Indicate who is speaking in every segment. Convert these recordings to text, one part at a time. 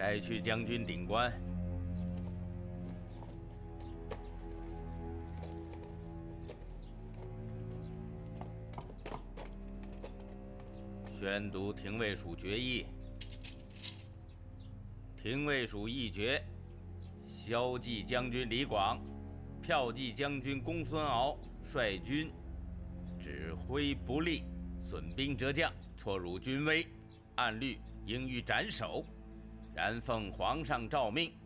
Speaker 1: 带去将军顶冠。宣读廷尉署决议。廷尉署议决：骁骑将军李广、骠骑将军公孙敖率军指挥不力，损兵折将，错辱军威，按律应予斩首。然奉皇上诏命，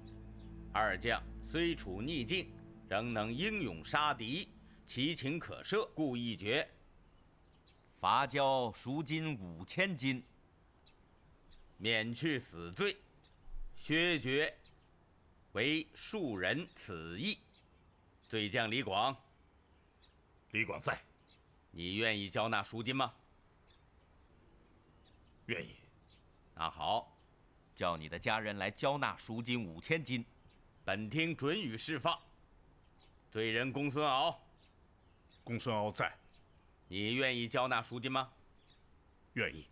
Speaker 1: 二将虽处逆境，仍能英勇杀敌，其情可赦，故议决。
Speaker 2: 罚交赎金5000金，
Speaker 1: 免去死罪，削决为庶人此役。罪将李广，
Speaker 3: 李广在，
Speaker 1: 你愿意交纳赎金吗？
Speaker 3: 愿意。
Speaker 1: 那好，
Speaker 2: 叫你的家人来交纳赎金5000金。
Speaker 1: 本厅准予释放。罪人公孙敖，
Speaker 3: 公孙敖在，
Speaker 1: 你愿意交纳赎金吗？
Speaker 3: 愿意。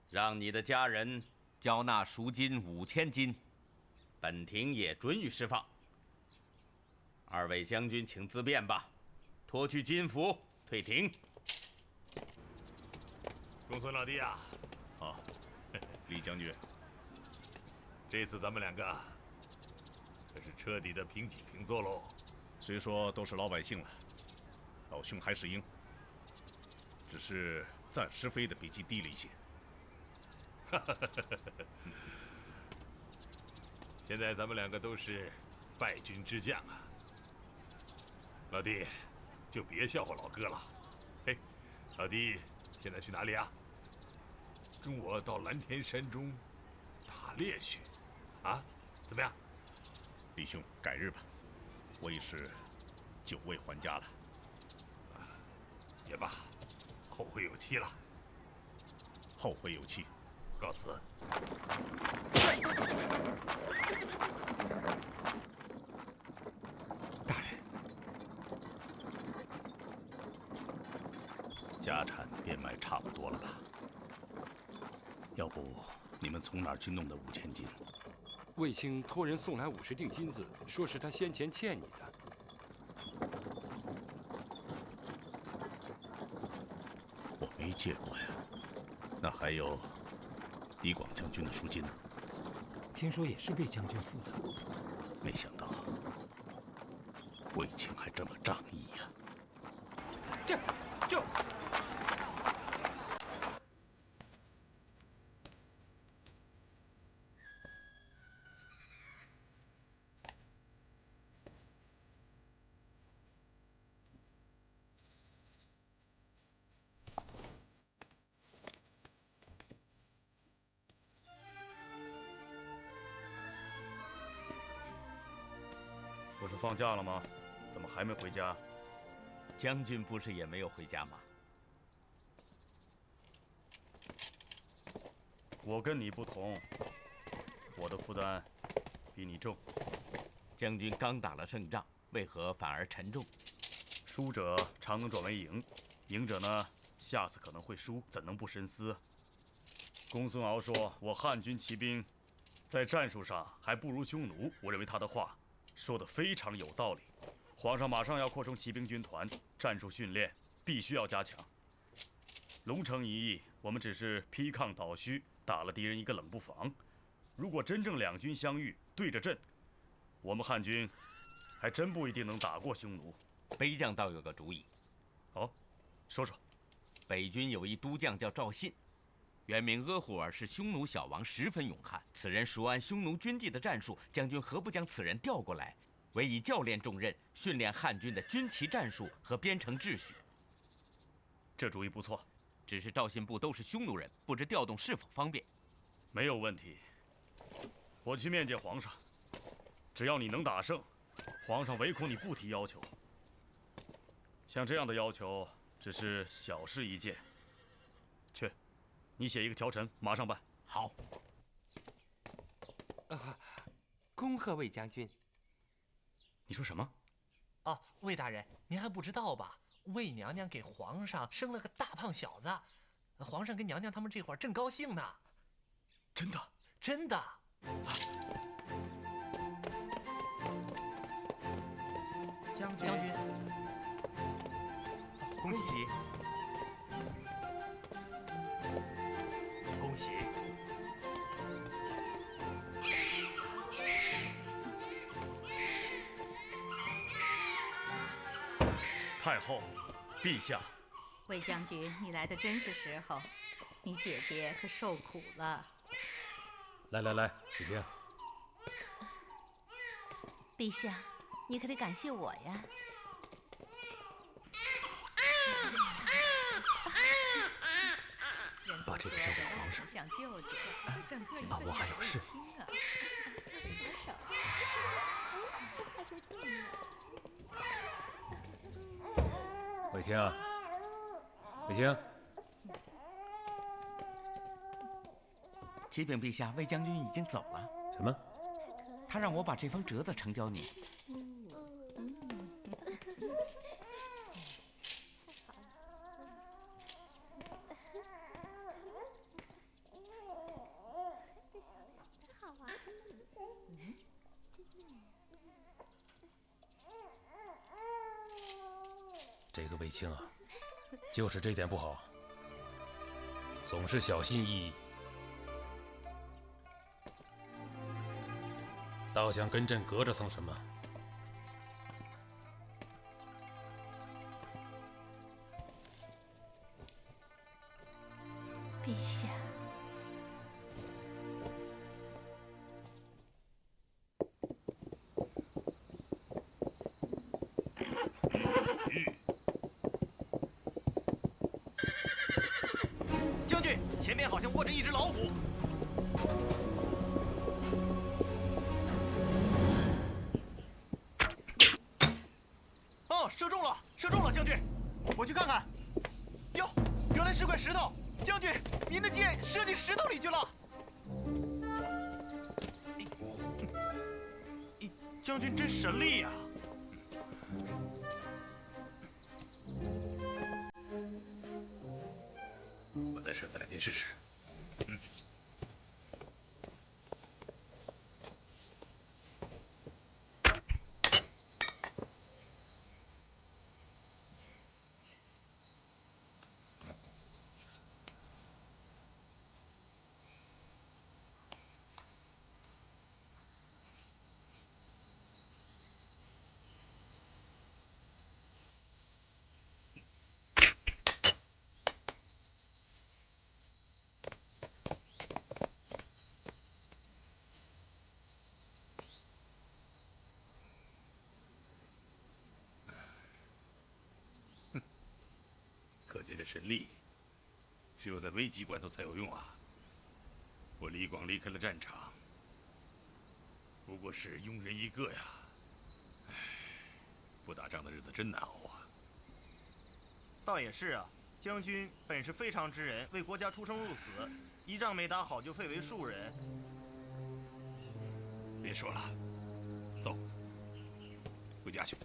Speaker 1: 让你的家人
Speaker 2: 交纳赎金5000金。
Speaker 1: 本庭也准予释放。二位将军，请自便吧，脱去军服，退庭。
Speaker 3: 公孙老弟啊，
Speaker 4: 好，李将军，
Speaker 3: 这次咱们两个可是彻底的平起平坐喽。
Speaker 4: 虽说都是老百姓了，老兄还是英，只是暂时飞得比其低了一些。
Speaker 3: 现在咱们两个都是败军之将啊，老弟，就别笑话老哥了。嘿，老弟，现在去哪里啊？跟我到蓝田山中打猎去，啊？怎么样？
Speaker 4: 李兄，改日吧，我已是久未还家了。
Speaker 3: 也罢，后会有期了。
Speaker 4: 后会有期。
Speaker 3: 告辞。
Speaker 4: 大人，家产变卖差不多了吧？要不你们从哪儿去弄的5000金？
Speaker 5: 卫青托人送来50锭金子，说是他先前欠你的。
Speaker 4: 我没借过呀。那还有李广将军的赎金呢？
Speaker 6: 听说也是魏将军付的。
Speaker 4: 没想到卫青还这么仗义呀！
Speaker 6: 就。
Speaker 4: 不是放假了吗？怎么还没回家？
Speaker 1: 将军不是也没有回家吗？
Speaker 4: 我跟你不同，我的负担比你重。
Speaker 1: 将军刚打了胜仗，为何反而沉重？
Speaker 4: 输者常能转为赢，赢者呢，下次可能会输，怎能不深思？公孙敖说我汉军骑兵在战术上还不如匈奴，我认为他的话说得非常有道理。皇上马上要扩充骑兵军团，战术训练必须要加强。龙城一役，我们只是劈抗倒虚，打了敌人一个冷不防。如果真正两军相遇，对着阵，我们汉军还真不一定能打过匈奴。
Speaker 1: 北将倒有个主意。
Speaker 4: 哦，说说。
Speaker 1: 北军有一都将叫赵信，原名阿胡尔，是匈奴小王，十分勇悍。此人熟谙匈奴军纪的战术，将军何不将此人调过来，委以教练重任，训练汉军的军旗战术和编程秩序？
Speaker 4: 这主意不错，
Speaker 1: 只是赵信部都是匈奴人，不知调动是否方便。
Speaker 4: 没有问题，我去面见皇上。只要你能打胜，皇上唯恐你不提要求。像这样的要求只是小事一件。去，你写一个条陈，马上办。
Speaker 1: 好。
Speaker 7: 恭贺魏将军。
Speaker 4: 你说什么？
Speaker 6: 哦，魏大人，您还不知道吧？魏娘娘给皇上生了个大胖小子，皇上跟娘娘他们这会儿正高兴呢。
Speaker 4: 真的？
Speaker 6: 真的。
Speaker 2: 将军，
Speaker 6: 将军，
Speaker 2: 恭喜！
Speaker 6: 恭喜！
Speaker 4: 太后，陛下，
Speaker 8: 魏将军，你来的真是时候，你姐姐可受苦了。
Speaker 5: 来来来，启听。
Speaker 8: 陛下，你可得感谢我呀。
Speaker 5: 把这个交给皇上。
Speaker 8: 想舅舅，整个一个
Speaker 5: 啊我还有事
Speaker 8: 小卫青啊。
Speaker 5: 伟清啊，伟清，
Speaker 2: 启禀陛下，魏将军已经走了。
Speaker 5: 什么？
Speaker 2: 他让我把这封折子呈交你。
Speaker 5: 这个卫青啊，就是这点不好，总是小心翼翼，倒想跟朕隔着层什么？
Speaker 8: 陛下，
Speaker 6: 将军，前面好像卧着一只老虎。哦，射中了，射中了，将军，我去看看。哟，原来是块石头。将军，您的箭射进石头里去了。将军真神力呀！
Speaker 3: 我再射他2箭试试。可见这神力，只有在危急关头才有用啊！我李广离开了战场，不过是庸人一个呀。唉，不打仗的日子真难熬啊！
Speaker 6: 倒也是啊，将军本是非常之人，为国家出生入死，一仗没打好就废为庶人。
Speaker 3: 别说了，走，回家去。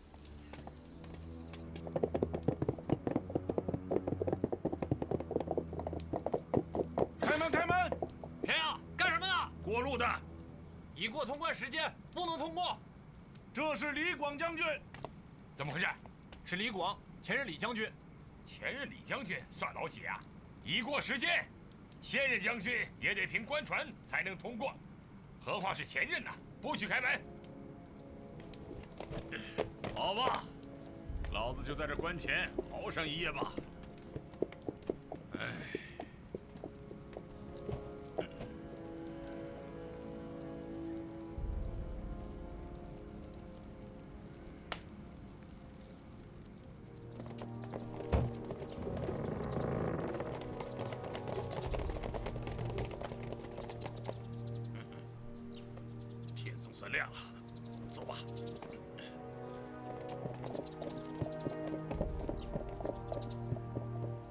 Speaker 4: 开门，开门！
Speaker 6: 谁呀？干什么呢？
Speaker 4: 过路的，
Speaker 6: 已过通关时间，不能通过。
Speaker 4: 这是李广将军。
Speaker 6: 怎么回事？是李广，前任李将军。
Speaker 9: 前任李将军算老几啊？已过时间，现任将军也得凭官传才能通过，何况是前任呢？不许开门！
Speaker 3: 好吧，老子就在这关前熬上一夜吧。哎，天总算亮了，走吧。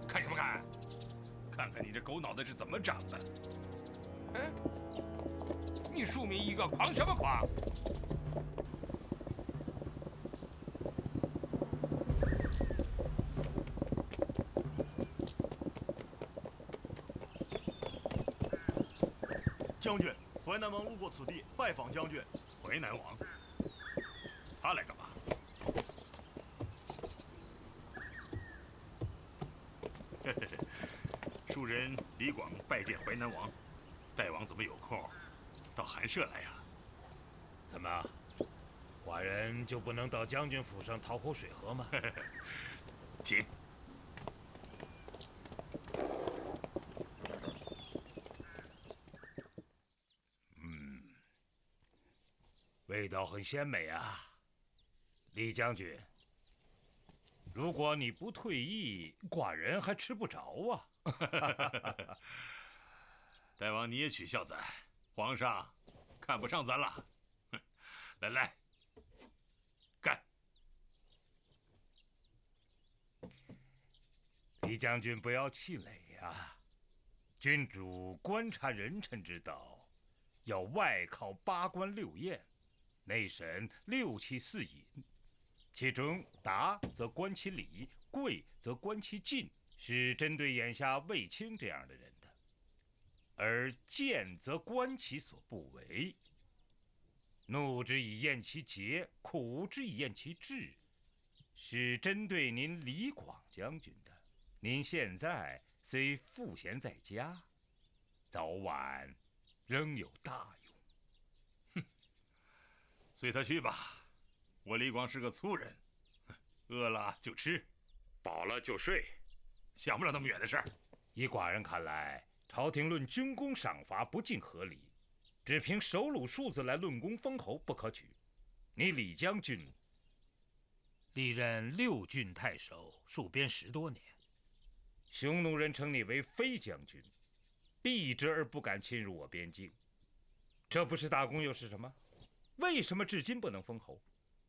Speaker 9: 看什么看？
Speaker 3: 看看你这狗脑袋是怎么长的！
Speaker 9: 嗯，你庶民一个，狂什么狂？
Speaker 6: 将军，淮南王路过此地，拜访将军。
Speaker 3: 淮南王，他来干嘛？庶人李广拜见淮南王，大王怎么有空到寒舍来呀？
Speaker 10: 怎么，寡人就不能到将军府上讨口水喝吗？
Speaker 3: 请。
Speaker 10: 味道很鲜美啊，李将军。如果你不退役，寡人还吃不着啊。
Speaker 3: 大王你也取笑咱，皇上看不上咱了。来来，干！
Speaker 10: 李将军不要气馁呀，君主观察人臣之道，要外考8官6验。内审6期4饮，其中达则观其礼，贵则观其进，是针对眼下卫青这样的人的；而贱则观其所不为，怒之以验其节，苦之以验其志，是针对您李广将军的。您现在虽赋闲在家，早晚仍有大用。
Speaker 3: 随他去吧，我李广是个粗人，饿了就吃，饱了就睡，想不了那么远的事儿。
Speaker 10: 依寡人看来，朝廷论军功赏罚不尽合理，只凭首鲁数字来论功封侯不可取。你李将军历任6郡太守，戍边10多年，匈奴人称你为非将军，避之而不敢侵入我边境，这不是大功又是什么？为什么至今不能封侯？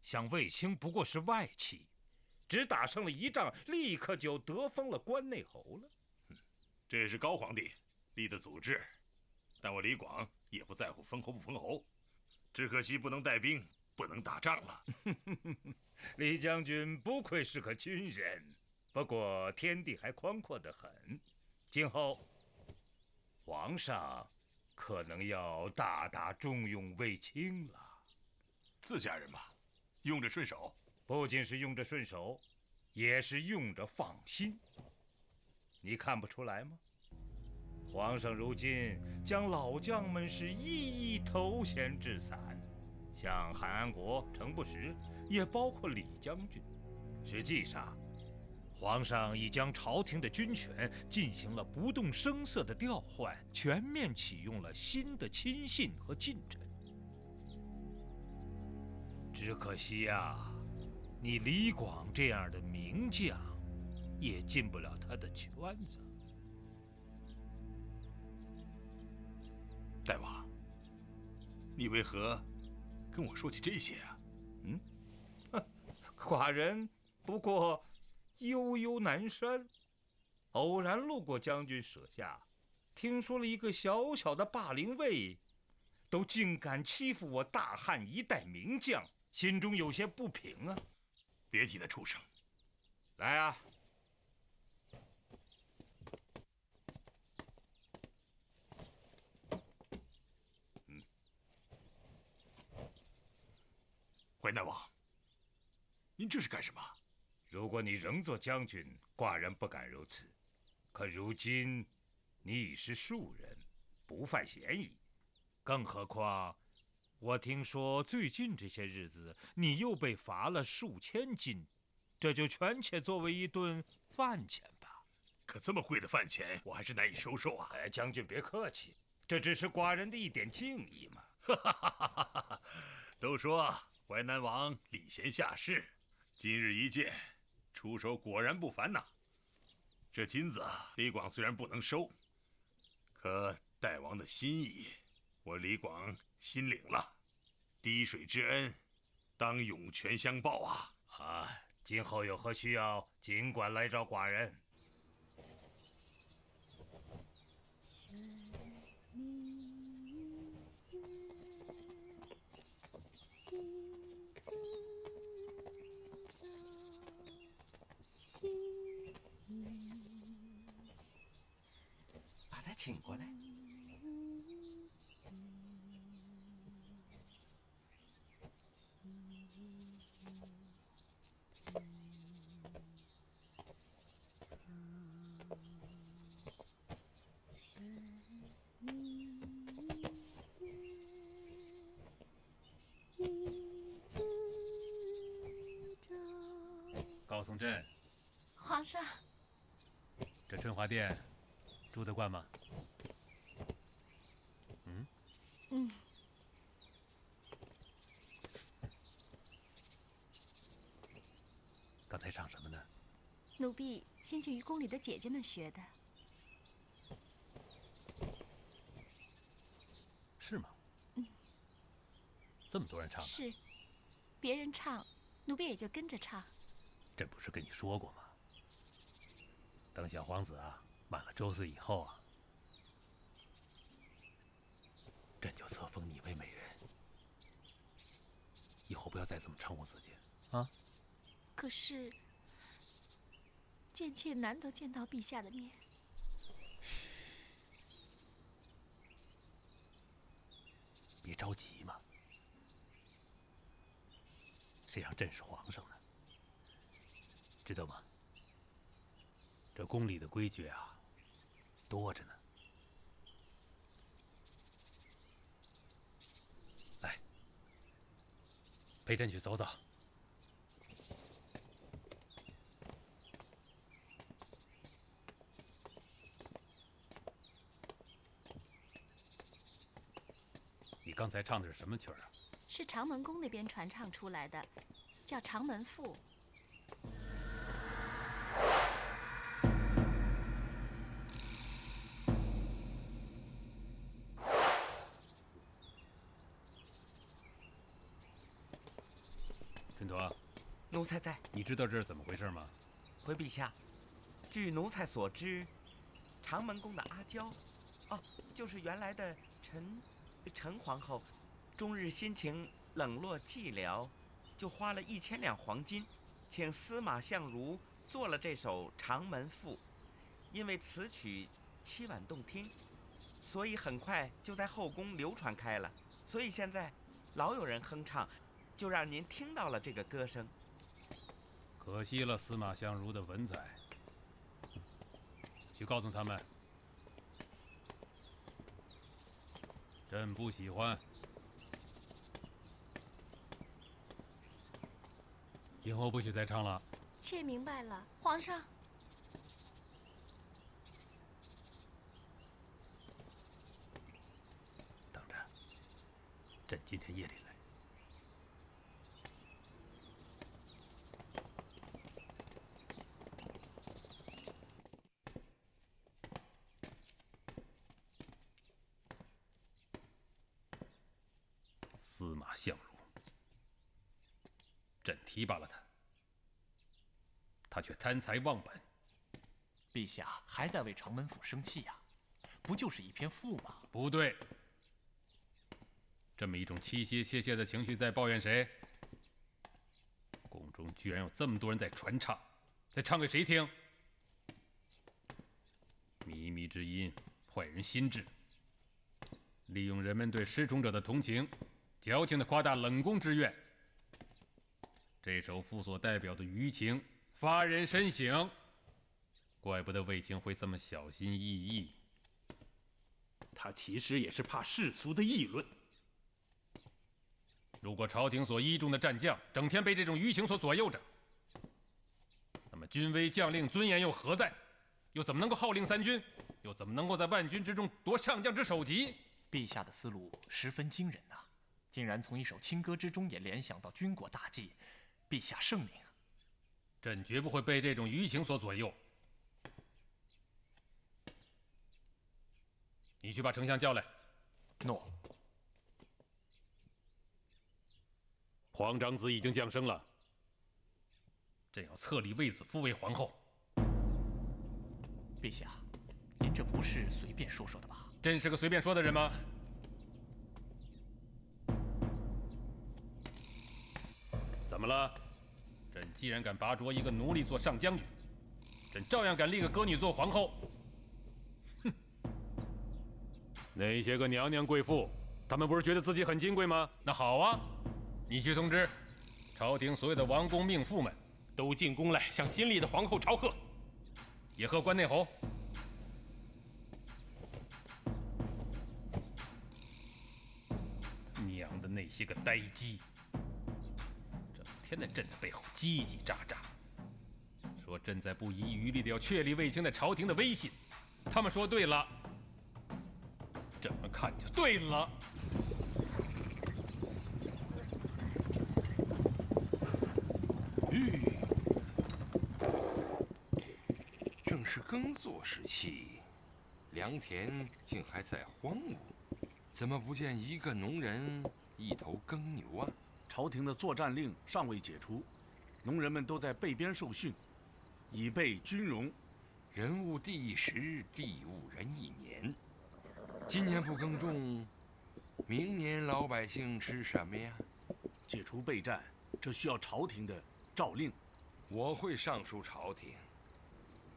Speaker 10: 像卫青不过是外戚，只打胜了1仗，立刻就得封了关内侯了。
Speaker 3: 这也是高皇帝立的祖制，但我李广也不在乎封侯不封侯，只可惜不能带兵，不能打仗了。
Speaker 10: 李将军不愧是个军人，不过天地还宽阔得很，今后皇上可能要大大重用卫青了。
Speaker 3: 自家人嘛，用着顺手。
Speaker 10: 不仅是用着顺手，也是用着放心。你看不出来吗？皇上如今将老将们是一一头衔置散，像韩安国、程不识，也包括李将军。实际上，皇上已将朝廷的军权进行了不动声色的调换，全面启用了新的亲信和近臣。只可惜呀，你李广这样的名将，也进不了他的圈子。
Speaker 3: 大王，你为何跟我说起这些啊？
Speaker 10: 寡人不过悠悠南山，偶然路过将军舍下，听说了一个小小的霸陵尉，都竟敢欺负我大汉一代名将，心中有些不平啊。
Speaker 3: 别提那畜生。
Speaker 10: 来啊！
Speaker 3: 淮南王，您这是干什么？
Speaker 10: 如果你仍做将军，寡人不敢如此。可如今你已是庶人，不犯嫌疑。更何况，我听说最近这些日子你又被罚了数千金，这就权且作为一顿饭钱吧。
Speaker 3: 可这么贵的饭钱，我还是难以收受啊！
Speaker 10: 将军别客气，这只是寡人的一点敬意嘛。
Speaker 3: 都说淮南王礼贤下士，今日一见，出手果然不凡呐。这金子李广虽然不能收，可大王的心意，我李广心领了。滴水之恩，当涌泉相报啊！
Speaker 10: 今后有何需要，尽管来找寡人。
Speaker 7: 把他请过来。
Speaker 5: 高松镇，
Speaker 11: 皇上，
Speaker 5: 这春华殿住得惯吗？
Speaker 11: 嗯。
Speaker 5: 刚才唱什么呢？
Speaker 11: 奴婢先去与宫里的姐姐们学的。
Speaker 5: 是吗？这么多人唱呢？
Speaker 11: 是，别人唱，奴婢也就跟着唱。
Speaker 5: 朕不是跟你说过吗？等小皇子啊满了周岁以后啊，朕就册封你为美人。以后不要再这么称呼自己啊！
Speaker 11: 可是，贱妾难得见到陛下的面。
Speaker 5: 别着急嘛，谁让朕是皇上呢？知道吗？这宫里的规矩啊，多着呢。来，陪朕去走走。你刚才唱的是什么曲儿啊？
Speaker 11: 是长门宫那边传唱出来的，叫《长门赋》。
Speaker 5: 春朵，
Speaker 7: 奴才在。
Speaker 5: 你知道这是怎么回事吗？
Speaker 7: 回陛下，据奴才所知，长门宫的阿娇，哦，就是原来的陈皇后，终日心情冷落寂寥，就花了1000两黄金，请司马相如做了这首《长门赋》。因为此曲凄婉动听，所以很快就在后宫流传开了。所以现在老有人哼唱，就让您听到了这个歌声。
Speaker 5: 可惜了司马相如的文采，去告诉他们，朕不喜欢。今后不许再唱了。
Speaker 11: 妾明白了，皇上。
Speaker 5: 等着，朕今天夜里来。司马相如，朕提拔了他，他却贪财忘本。
Speaker 6: 陛下还在为长门府生气呀？不就是一篇赋吗？
Speaker 5: 不对，这么一种凄凄切切的情绪在抱怨谁？宫中居然有这么多人在传唱，在唱给谁听？靡靡之音，坏人心智，利用人们对失宠者的同情，矫情地夸大冷宫之怨。这首赋所代表的舆情，发人深省。怪不得卫青会这么小心翼翼。
Speaker 12: 他其实也是怕世俗的议论。
Speaker 5: 如果朝廷所倚重的战将整天被这种舆情所左右着，那么军威将令尊严又何在？又怎么能够号令三军？又怎么能够在万军之中夺上将之首级？
Speaker 6: 陛下的思路十分惊人呐，竟然从一首清歌之中也联想到军国大计。陛下圣明啊！
Speaker 5: 朕绝不会被这种舆情所左右。你去把丞相叫来。
Speaker 6: 诺。
Speaker 5: 皇长子已经降生了，朕要册立卫子夫为皇后。
Speaker 6: 陛下，您这不是随便说说的吧？
Speaker 5: 朕是个随便说的人吗？怎么了？朕既然敢拔擢一个奴隶做上将军，朕照样敢立个歌女做皇后。哼！那些个娘娘贵妇，她们不是觉得自己很金贵吗？那好啊，你去通知，朝廷所有的王公命妇们
Speaker 12: 都进宫来向新立的皇后朝贺。
Speaker 5: 也和关内侯。娘的那些个呆鸡，整天在朕的背后叽叽喳喳，说朕在不遗余力的要确立卫青在朝廷的威信。他们说对了，这么看就对了。
Speaker 13: 正是耕作时期，良田竟还在荒芜，怎么不见一个农人一头耕牛啊？
Speaker 6: 朝廷的作战令尚未解除，农人们都在备边受训，以备军容。
Speaker 13: 人务地一时，地务人一年。今年不耕种，明年老百姓吃什么呀？
Speaker 6: 解除备战，这需要朝廷的诏令。
Speaker 13: 我会上书朝廷。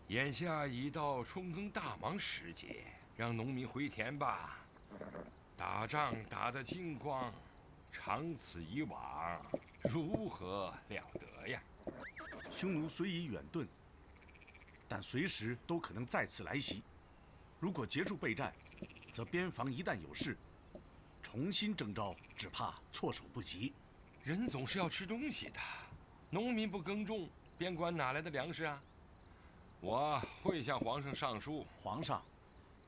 Speaker 13: 眼下已到春耕大忙时节，让农民回田吧。打仗打得精光，长此以往，如何了得呀？
Speaker 6: 匈奴虽已远遁，但随时都可能再次来袭。如果结束备战，则边防一旦有事，重新征召，只怕措手不及。
Speaker 13: 人总是要吃东西的，农民不耕种，边关哪来的粮食啊？我会向皇上上书。
Speaker 6: 皇上，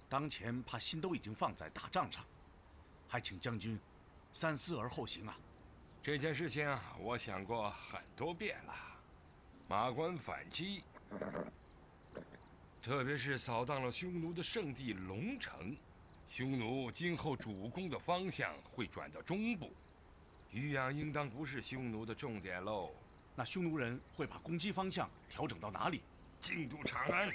Speaker 6: 当前怕心都已经放在打仗上，还请将军三思而后行啊。
Speaker 13: 这件事情我想过很多遍了。马关反击，特别是扫荡了匈奴的圣地龙城，匈奴今后主攻的方向会转到中部，渔阳应当不是匈奴的重点喽。
Speaker 6: 那匈奴人会把攻击方向调整到哪里？
Speaker 13: 进驻长安。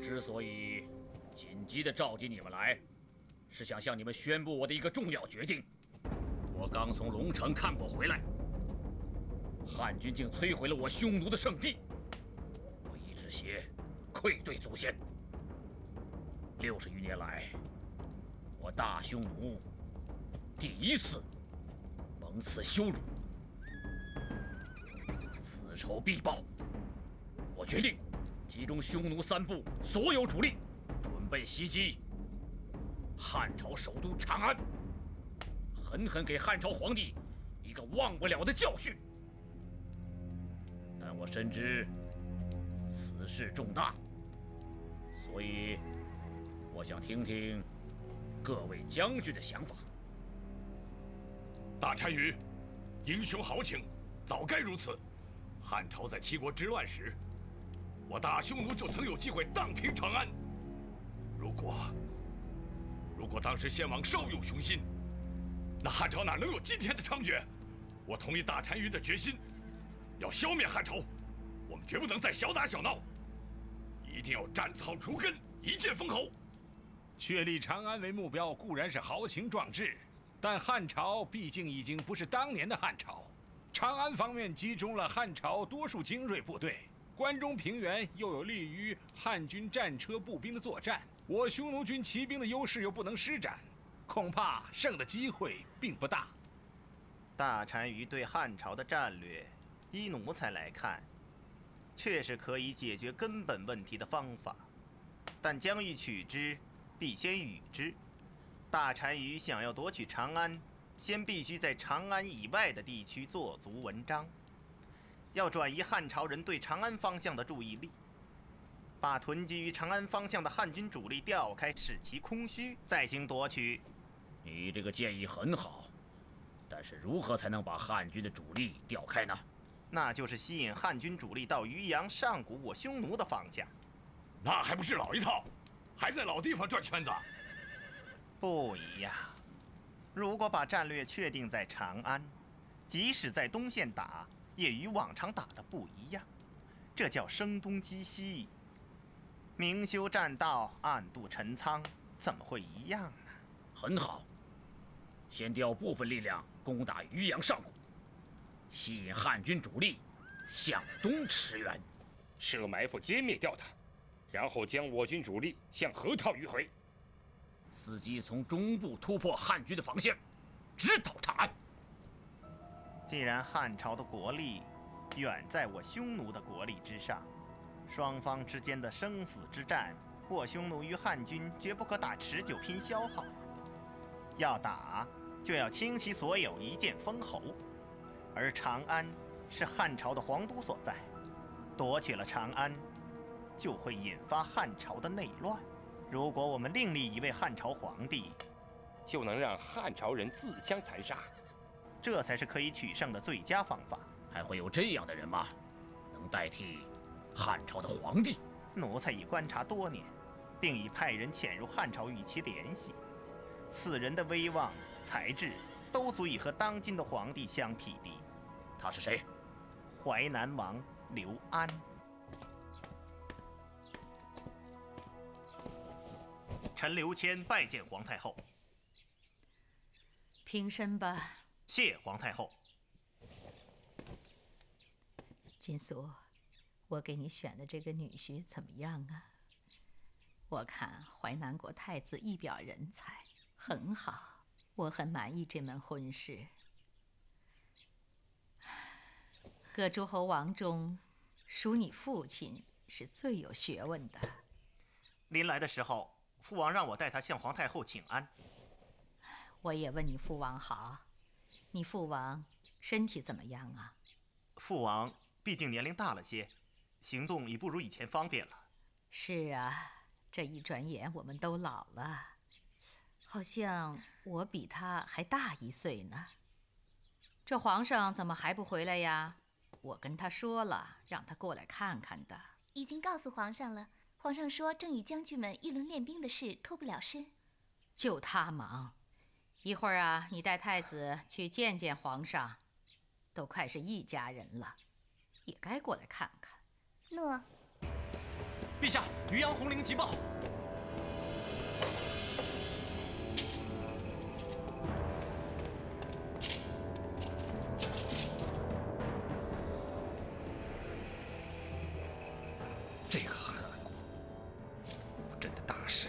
Speaker 4: 之所以紧急地召集你们来，是想向你们宣布我的一个重要决定。我刚从龙城看过回来，汉军竟摧毁了我匈奴的圣地，我一止血，愧对祖先。60余年来，我大匈奴第一次蒙此羞辱，此仇必报。我决定集中匈奴3部所有主力，准备袭击汉朝首都长安，狠狠给汉朝皇帝一个忘不了的教训。但我深知此事重大，所以我想听听各位将军的想法。
Speaker 9: 大单于，英雄豪情，早该如此。汉朝在七国之乱时，我大匈奴就曾有机会荡平长安。如果当时先王稍有雄心，那汉朝哪能有今天的猖獗？我同意大单于的决心，要消灭汉朝，我们绝不能再小打小闹，一定要斩草除根，一剑封喉。
Speaker 10: 确立长安为目标固然是豪情壮志，但汉朝毕竟已经不是当年的汉朝。长安方面集中了汉朝多数精锐部队，关中平原又有利于汉军战车步兵的作战，我匈奴军骑兵的优势又不能施展，恐怕胜的机会并不大。
Speaker 14: 大单于对汉朝的战略，依奴才来看，确是可以解决根本问题的方法，但将欲取之，必先予之。大单于想要夺取长安，先必须在长安以外的地区做足文章，要转移汉朝人对长安方向的注意力，把囤积于长安方向的汉军主力调开，使其空虚，再行夺取。
Speaker 4: 你这个建议很好，但是如何才能把汉军的主力调开呢？
Speaker 14: 那就是吸引汉军主力到渔阳、上古我匈奴的方向。
Speaker 9: 那还不是老一套，还在老地方转圈子。
Speaker 14: 不一样，如果把战略确定在长安，即使在东线打，也与往常打的不一样。这叫声东击西。明修栈道，暗度陈仓，怎么会一样呢？
Speaker 15: 很好，先调部分力量攻打渔阳上谷，吸引汉军主力向东驰援，
Speaker 9: 设埋伏歼灭掉他，然后将我军主力向河套迂回，
Speaker 15: 伺机从中部突破汉军的防线，直捣长安。
Speaker 14: 既然汉朝的国力远在我匈奴的国力之上，双方之间的生死之战，我匈奴与汉军绝不可打持久拼消耗。要打，就要倾其所有，一剑封侯。而长安是汉朝的皇都所在，夺取了长安，就会引发汉朝的内乱。如果我们另立一位汉朝皇帝，
Speaker 9: 就能让汉朝人自相残杀，
Speaker 14: 这才是可以取胜的最佳方法。
Speaker 15: 还会有这样的人吗？能代替汉朝的皇帝？
Speaker 14: 奴才已观察多年，并已派人潜入汉朝与其联系。此人的威望、才智都足以和当今的皇帝相匹敌。
Speaker 15: 他是谁？
Speaker 14: 淮南王刘安。臣刘谦拜见皇太后。
Speaker 8: 平身吧。
Speaker 14: 谢皇太后。
Speaker 8: 金锁，我给你选的这个女婿怎么样啊？我看淮南国太子一表人才，很好，我很满意这门婚事。各诸侯王中，属你父亲是最有学问的。
Speaker 14: 临来的时候，父王让我带他向皇太后请安。
Speaker 8: 我也问你父王好，你父王身体怎么样啊？
Speaker 14: 父王毕竟年龄大了些，行动已不如以前方便了。
Speaker 8: 是啊，这一转眼我们都老了，好像我比他还大1岁呢。这皇上怎么还不回来呀？我跟他说了，让他过来看看的。
Speaker 11: 已经告诉皇上了，皇上说正与将军们议论练兵的事，脱不了身。
Speaker 8: 就他忙，一会儿啊，你带太子去见见皇上，都快是一家人了，也该过来看看。
Speaker 11: 诺。
Speaker 16: 陛下，渔阳红绫急报。
Speaker 9: 这个韩安国误朕的大事。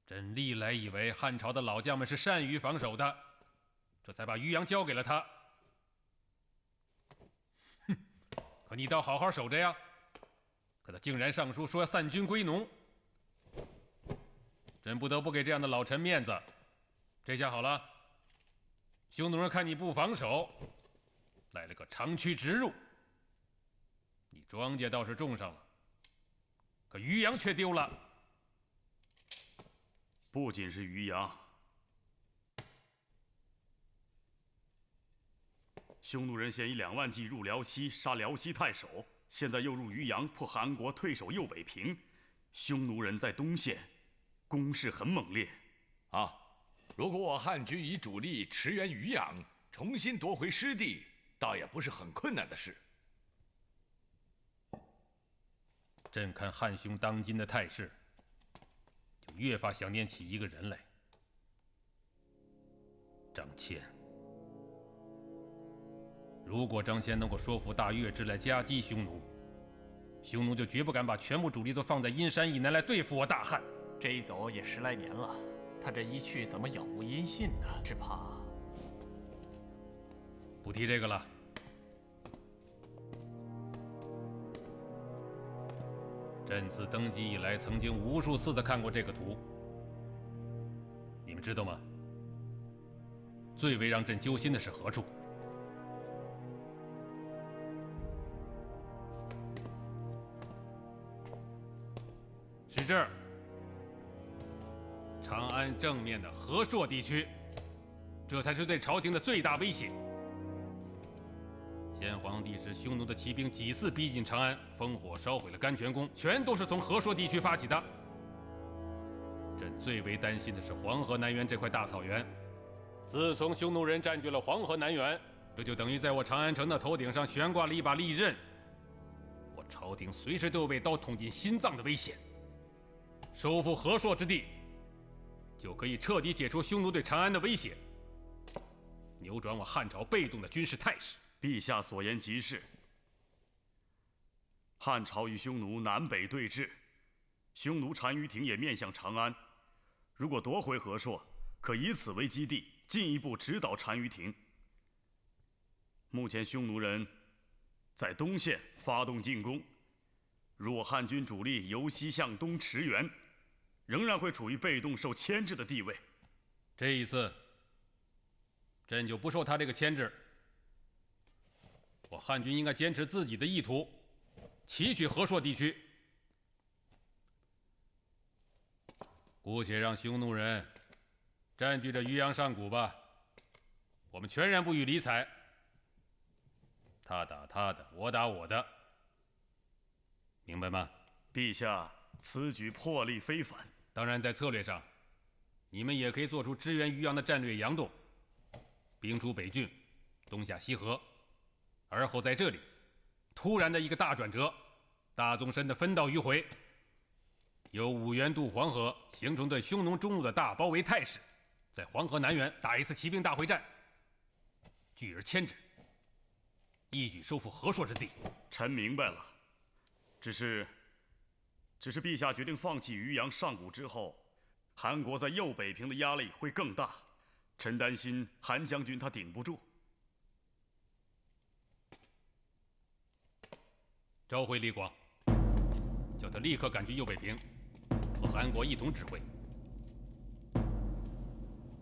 Speaker 5: 朕历来以为汉朝的老将们是善于防守的，这才把渔阳交给了他。哼，可你倒好好守着呀！可他竟然上书说要散军归农，朕不得不给这样的老臣面子。这下好了，匈奴人看你不防守，来了个长驱直入。你庄稼倒是种上了，可渔阳却丢了。
Speaker 4: 不仅是渔阳，匈奴人先以2万骑入辽西，杀辽西太守，现在又入渔阳，迫韩国退守右北平。匈奴人在东线攻势很猛烈。
Speaker 9: 啊，如果我汉军以主力驰援渔阳，重新夺回失地，倒也不是很困难的事。
Speaker 5: 朕看汉匈当今的态势，就越发想念起一个人来——张骞。如果张骞能够说服大月支来夹击匈奴，匈奴就绝不敢把全部主力都放在阴山以南来对付我大汉。
Speaker 16: 这一走也10来年了，他这一去怎么杳无音信呢？只怕……
Speaker 5: 不提这个了。朕自登基以来，曾经无数次的看过这个图。你们知道吗？最为让朕揪心的是何处？是这儿，长安正面的和硕地区，这才是对朝廷的最大威胁。先皇帝使匈奴的骑兵几次逼近长安，烽火烧毁了甘泉宫，全都是从和硕地区发起的。朕最为担心的是黄河南缘这块大草原。自从匈奴人占据了黄河南缘，这就等于在我长安城的头顶上悬挂了一把利刃。我朝廷随时都有被刀捅进心脏的危险。收复河朔之地，就可以彻底解除匈奴对长安的威胁，扭转我汉朝被动的军事态势。
Speaker 4: 陛下所言极是。汉朝与匈奴南北对峙，匈奴单于庭也面向长安。如果夺回河朔，可以此为基地，进一步直捣单于庭。目前匈奴人在东线发动进攻，若汉军主力由西向东驰援，仍然会处于被动受牵制的地位。
Speaker 5: 这一次，朕就不受他这个牵制。我汉军应该坚持自己的意图，奇取河朔地区。姑且让匈奴人占据着渔阳上谷吧，我们全然不予理睬。他打他的，我打我的，明白吗？
Speaker 4: 陛下此举魄力非凡。
Speaker 5: 当然，在策略上，你们也可以做出支援渔阳的战略佯动，兵出北郡，东下西河，而后在这里突然的一个大转折，大纵深的分道迂回，由五原渡黄河，形成对匈奴中路的大包围态势，在黄河南缘打一次骑兵大会战，拒而牵之，一举收复河朔之地。
Speaker 4: 臣明白了，只是陛下决定放弃渔阳上谷之后，韩国在右北平的压力会更大，臣担心韩将军他顶不住。
Speaker 5: 召回李广，叫他立刻赶去右北平，和韩国一同指挥。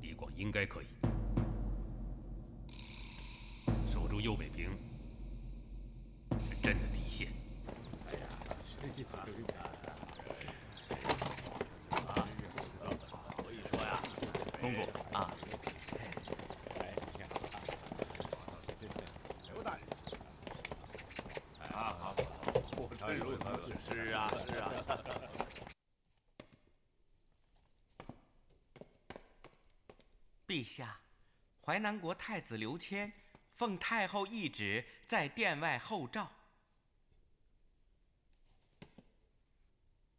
Speaker 5: 李广应该可以守住右北平，是朕的底线。
Speaker 16: 所以说呀，
Speaker 4: 公公
Speaker 16: 啊，
Speaker 3: 刘大人，
Speaker 16: 好，
Speaker 3: 真如此，是啊。
Speaker 7: 陛下，淮南国太子刘谦奉太后懿旨，在殿外候召。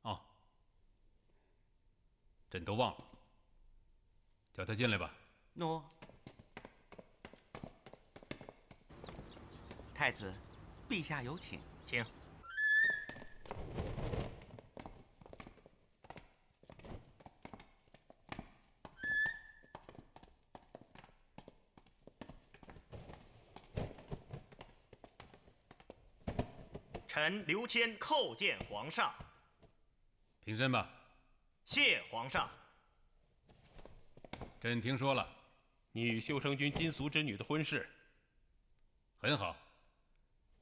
Speaker 5: 哦，朕都忘了，叫他进来吧。
Speaker 7: 诺。太子，陛下有请。
Speaker 16: 请。
Speaker 14: 臣刘谦叩见皇上。
Speaker 5: 平身吧。
Speaker 14: 谢皇上。
Speaker 5: 朕听说了，
Speaker 12: 你与修成君金俗之女的婚事，
Speaker 5: 很好。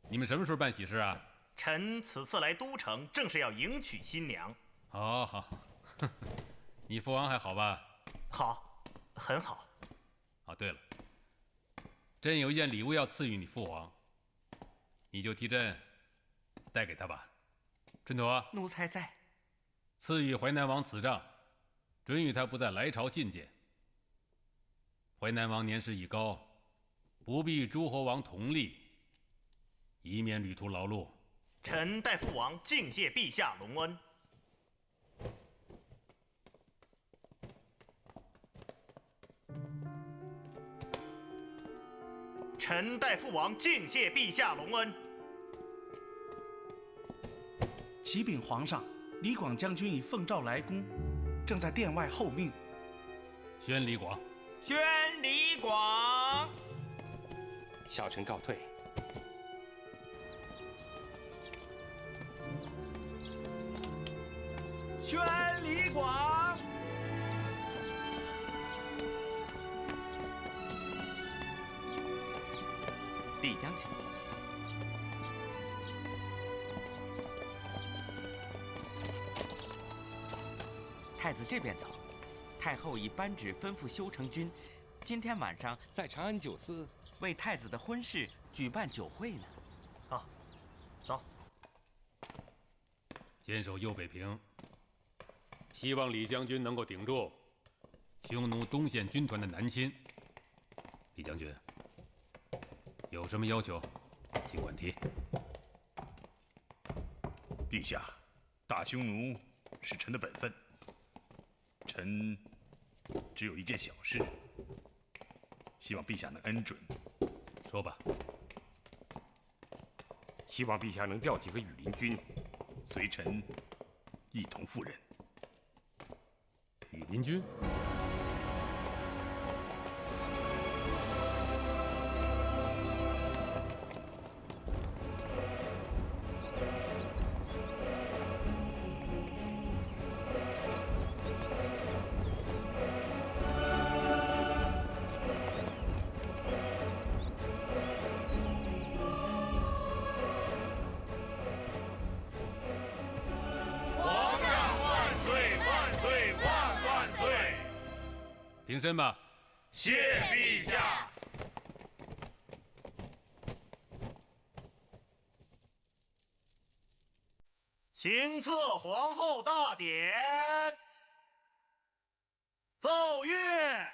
Speaker 5: 你们什么时候办喜事啊？
Speaker 14: 臣此次来都城，正是要迎娶新娘。
Speaker 5: 好，你父王还好吧？
Speaker 14: 好，很好。
Speaker 5: 哦，对了，朕有一件礼物要赐予你父王，你就替朕带给他吧。春妥，
Speaker 7: 奴才在。
Speaker 5: 赐予淮南王此杖，准予他不再来朝觐见。淮南王年事已高，不必与诸侯王同立，以免旅途劳碌。
Speaker 14: 臣代父王敬谢陛下隆恩。臣代父王敬谢陛下隆恩。
Speaker 6: 启禀皇上，李广将军已奉诏来宫，正在殿外候命。
Speaker 5: 宣李广。
Speaker 7: 宣李广。
Speaker 9: 小臣告退。
Speaker 14: 宣李广。
Speaker 7: 李将军。太子这边走，太后已颁旨吩咐修成君，今天晚上
Speaker 9: 在长安酒肆
Speaker 7: 为太子的婚事举办酒会呢。
Speaker 14: 好，走。
Speaker 5: 坚守右北平，希望李将军能够顶住匈奴东线军团的南侵。李将军，有什么要求，尽管提。
Speaker 3: 陛下，打匈奴是臣的本分。臣只有一件小事，希望陛下能恩准。
Speaker 5: 说吧。
Speaker 9: 希望陛下能调几个羽林军，
Speaker 3: 随臣一同赴任。
Speaker 5: 羽林军？平身吧。
Speaker 3: 谢陛下。
Speaker 17: 行册皇后大典，奏乐。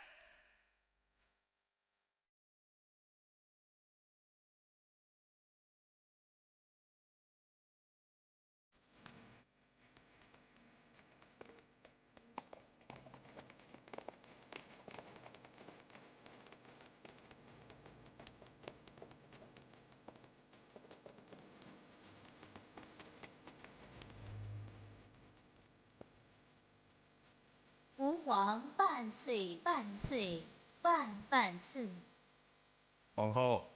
Speaker 18: 吾皇万岁万岁万万岁！
Speaker 12: 皇后，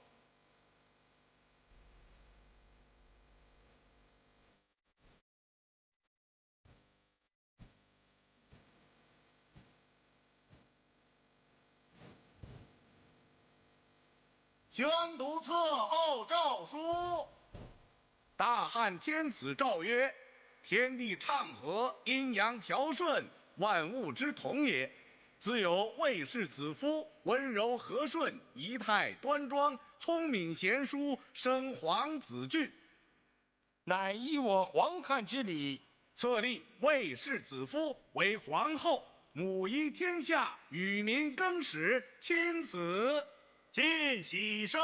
Speaker 17: 宣读册后诏书。大汉天子诏曰：天地畅和，阴阳调顺，万物之统也。自有魏氏子夫，温柔和顺，仪态端庄，聪明贤淑，生皇子俊。
Speaker 12: 乃依我皇汉之礼，
Speaker 17: 册立魏氏子夫为皇后，母仪天下，与民更始，钦此。进喜寿。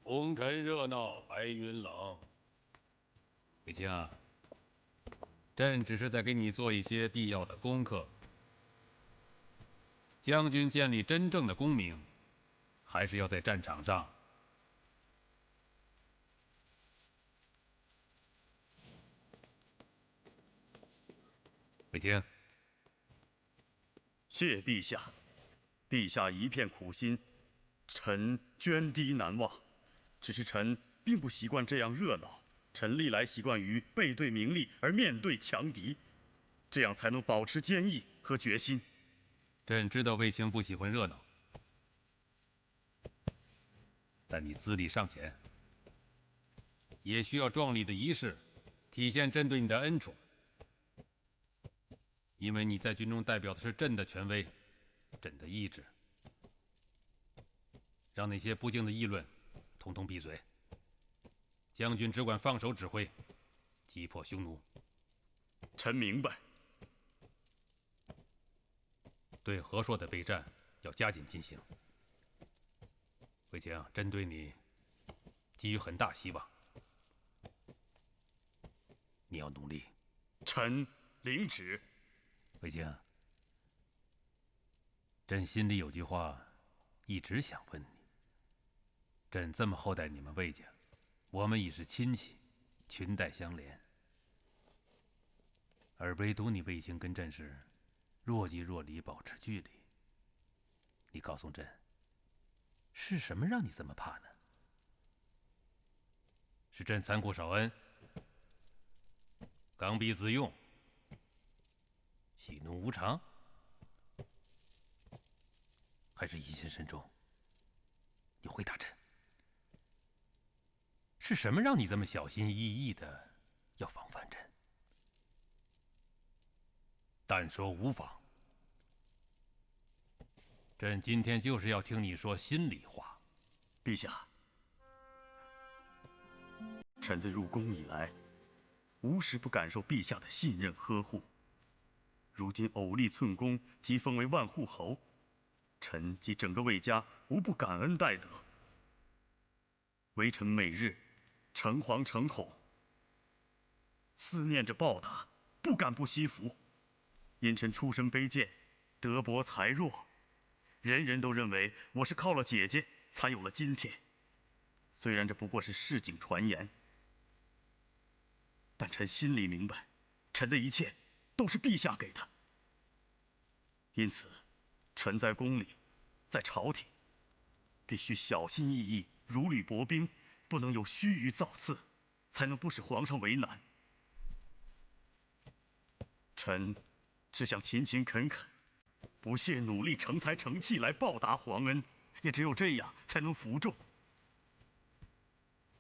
Speaker 5: 红尘热闹，白云冷。卫青啊，朕只是在给你做一些必要的功课。将军建立真正的功名，还是要在战场上。卫青，
Speaker 4: 谢陛下，陛下一片苦心，臣涓滴难忘。只是臣并不习惯这样热闹，臣历来习惯于背对名利而面对强敌，这样才能保持坚毅和决心。
Speaker 5: 朕知道卫青不喜欢热闹，但你资历尚浅，也需要壮丽的仪式，体现朕对你的恩宠。因为你在军中代表的是朕的权威，朕的意志。让那些不敬的议论统统闭嘴。将军只管放手指挥，击破匈奴。
Speaker 4: 臣明白。
Speaker 5: 对和硕的备战要加紧进行。卫青，朕对你寄予很大希望，你要努力。
Speaker 4: 臣领旨。
Speaker 5: 卫青，朕心里有句话，一直想问你。朕这么厚待你们卫家，我们已是亲戚，裙带相连，而唯独你卫青跟朕是若即若离，保持距离。你告诉朕，是什么让你这么怕呢？是朕残酷少恩，刚愎自用，喜怒无常，还是疑心深重？你回答朕，是什么让你这么小心翼翼的要防范朕？但说无妨，朕今天就是要听你说心里话。
Speaker 4: 陛下，臣自入宫以来，无时不感受陛下的信任呵护。如今偶立寸功，即封为万户侯，臣及整个魏家无不感恩戴德。微臣每日诚惶诚恐，思念着报答，不敢不惜福。因臣出身卑贱，德薄才弱，人人都认为我是靠了姐姐才有了今天。虽然这不过是市井传言，但臣心里明白，臣的一切都是陛下给的。因此，臣在宫里，在朝廷，必须小心翼翼，如履薄冰，不能有须臾造次，才能不使皇上为难。臣只想勤勤恳恳，不懈努力，成才成器来报答皇恩，也只有这样才能服众。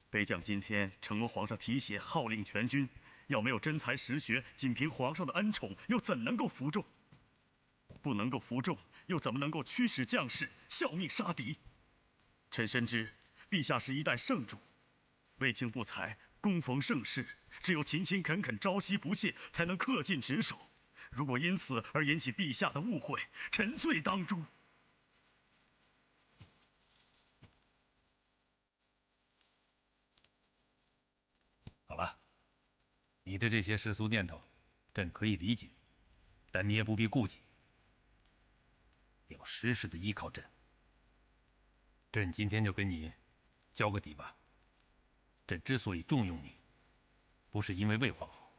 Speaker 4: 卑将今天承蒙皇上提携，号令全军，要没有真才实学，仅凭皇上的恩宠，又怎能够服众？不能够服众，又怎么能够驱使将士效命杀敌？臣深知，陛下是一代圣主，未经不才，恭逢盛世，只有勤勤恳恳，朝夕不懈，才能恪尽职守。如果因此而引起陛下的误会，臣罪当诛。
Speaker 5: 好了，你的这些世俗念头，朕可以理解，但你也不必顾忌，要实时的依靠朕。朕今天就跟你交个底吧。朕之所以重用你，不是因为魏皇后，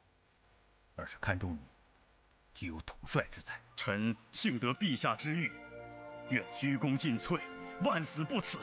Speaker 5: 而是看重你具有统帅之才。
Speaker 4: 臣幸得陛下之誉，愿鞠躬尽瘁，万死不辞。